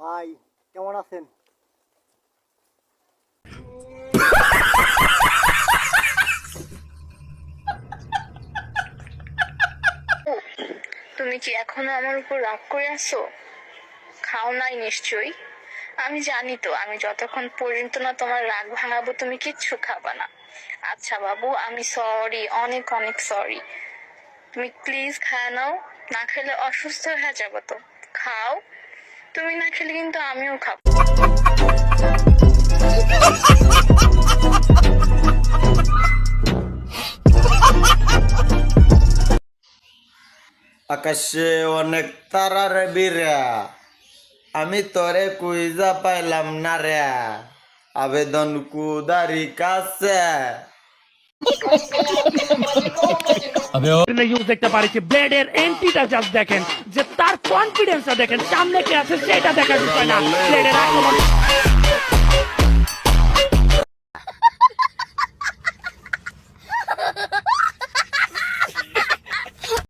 ভাই কেমন আছেন? তুমি কি এখনো আমার উপর রাগ করে আছো? খাও নাই নিশ্চয়ই। আমি জানি তো, আমি যতক্ষণ পর্যন্ত না তোমার রাগ ভাঙাবো তুমি কিচ্ছু খাবা না। আচ্ছা বাবু, আমি সরি, অনেক অনেক সরি। তুমি প্লিজ খায় নাও, না খেলে অসুস্থ হয়ে যাবো তো। খাও, তুমি না খেলে কিন্তু আমিও খাবো। আকাশে অনেক তারা রে বিরা, আমি তোরে কুইজা পাইলাম না রে, আবেদন কুদারি কাছে। দেখতে পারি ব্লেডের এন্ট্রিটা জাস্ট দেখেন, যে তার কনফিডেন্সটা দেখেন, সামনে কে আছে সেটা দেখার বিষয় না, ব্লেডের আক্রমণ